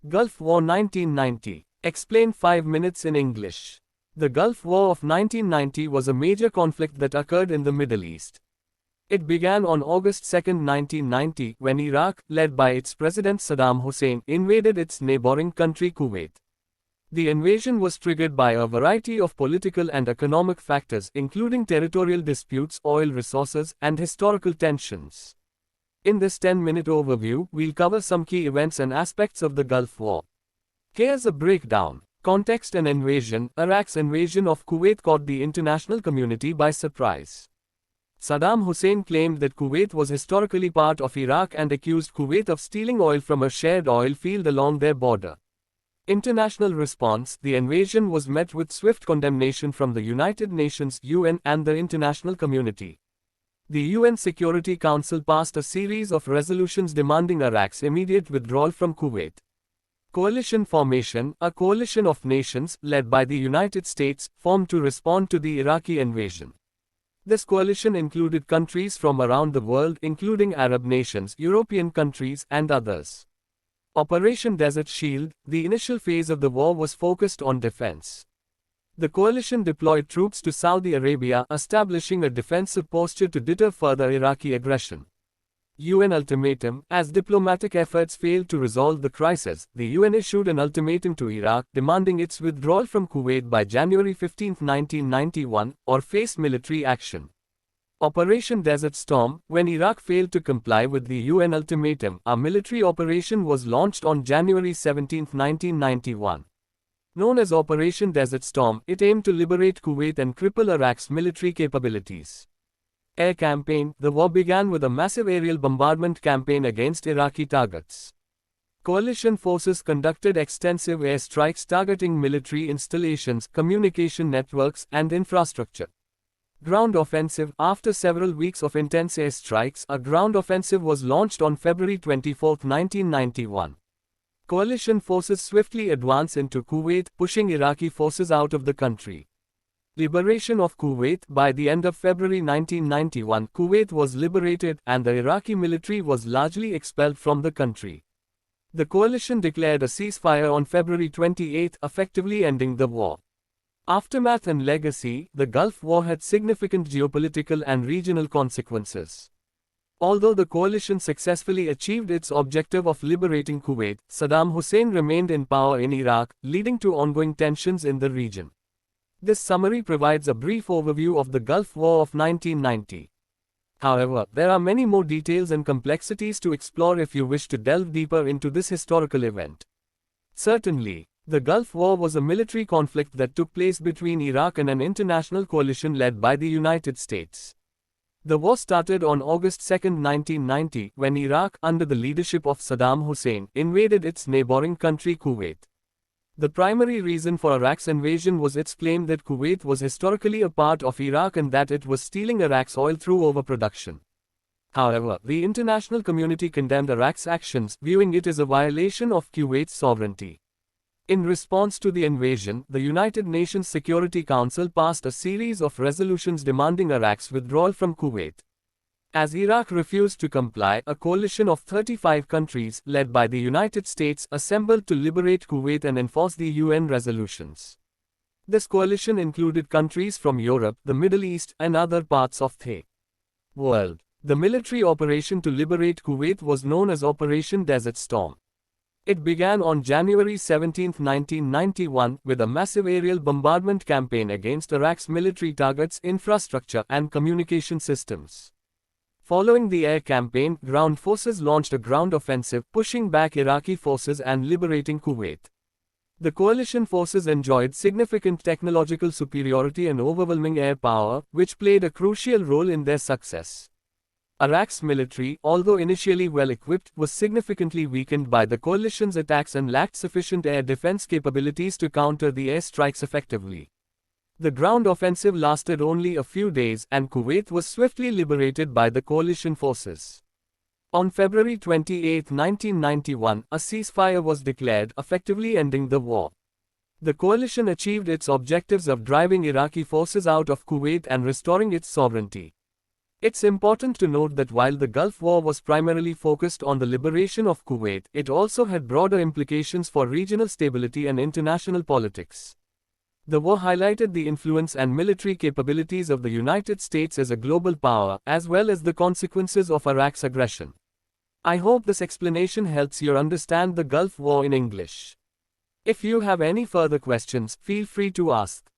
Gulf War 1990. Explain 5 minutes in English. The Gulf War of 1990 was a major conflict that occurred in the Middle East. It began on August 2, 1990, when Iraq, led by its president Saddam Hussein, invaded its neighboring country Kuwait. The invasion was triggered by a variety of political and economic factors, including territorial disputes, oil resources, and historical tensions. In this 10-minute overview, we'll cover some key events and aspects of the Gulf War. Here's a breakdown. Context and invasion. Iraq's invasion of Kuwait caught the international community by surprise. Saddam Hussein claimed that Kuwait was historically part of Iraq and accused Kuwait of stealing oil from a shared oil field along their border. International response. The invasion was met with swift condemnation from the United Nations (UN) and the international community. The UN Security Council passed a series of resolutions demanding Iraq's immediate withdrawal from Kuwait. Coalition formation. A coalition of nations, led by the United States, formed to respond to the Iraqi invasion. This coalition included countries from around the world, including Arab nations, European countries, and others. Operation Desert Shield. The initial phase of the war was focused on defense. The coalition deployed troops to Saudi Arabia, establishing a defensive posture to deter further Iraqi aggression. UN ultimatum. As diplomatic efforts failed to resolve the crisis, the UN issued an ultimatum to Iraq, demanding its withdrawal from Kuwait by January 15, 1991, or face military action. Operation Desert Storm. When Iraq failed to comply with the UN ultimatum, a military operation was launched on January 17, 1991. Known as Operation Desert Storm, it aimed to liberate Kuwait and cripple Iraq's military capabilities. Air campaign. The war began with a massive aerial bombardment campaign against Iraqi targets. Coalition forces conducted extensive airstrikes targeting military installations, communication networks, and infrastructure. Ground offensive. After several weeks of intense airstrikes, a ground offensive was launched on February 24, 1991. Coalition forces swiftly advanced into Kuwait, pushing Iraqi forces out of the country. Liberation of Kuwait. By the end of February 1991, Kuwait was liberated, and the Iraqi military was largely expelled from the country. The coalition declared a ceasefire on February 28, effectively ending the war. Aftermath and legacy. The Gulf War had significant geopolitical and regional consequences. Although the coalition successfully achieved its objective of liberating Kuwait, Saddam Hussein remained in power in Iraq, leading to ongoing tensions in the region. This summary provides a brief overview of the Gulf War of 1990. However, there are many more details and complexities to explore if you wish to delve deeper into this historical event. Certainly, the Gulf War was a military conflict that took place between Iraq and an international coalition led by the United States. The war started on August 2, 1990, when Iraq, under the leadership of Saddam Hussein, invaded its neighboring country Kuwait. The primary reason for Iraq's invasion was its claim that Kuwait was historically a part of Iraq and that it was stealing Iraq's oil through overproduction. However, the international community condemned Iraq's actions, viewing it as a violation of Kuwait's sovereignty. In response to the invasion, the United Nations Security Council passed a series of resolutions demanding Iraq's withdrawal from Kuwait. As Iraq refused to comply, a coalition of 35 countries, led by the United States, assembled to liberate Kuwait and enforce the UN resolutions. This coalition included countries from Europe, the Middle East, and other parts of the world. The military operation to liberate Kuwait was known as Operation Desert Storm. It began on January 17, 1991, with a massive aerial bombardment campaign against Iraq's military targets, infrastructure, and communication systems. Following the air campaign, ground forces launched a ground offensive, pushing back Iraqi forces and liberating Kuwait. The coalition forces enjoyed significant technological superiority and overwhelming air power, which played a crucial role in their success. Iraq's military, although initially well-equipped, was significantly weakened by the coalition's attacks and lacked sufficient air defense capabilities to counter the airstrikes effectively. The ground offensive lasted only a few days, and Kuwait was swiftly liberated by the coalition forces. On February 28, 1991, a ceasefire was declared, effectively ending the war. The coalition achieved its objectives of driving Iraqi forces out of Kuwait and restoring its sovereignty. It's important to note that while the Gulf War was primarily focused on the liberation of Kuwait, it also had broader implications for regional stability and international politics. The war highlighted the influence and military capabilities of the United States as a global power, as well as the consequences of Iraq's aggression. I hope this explanation helps you understand the Gulf War in English. If you have any further questions, feel free to ask.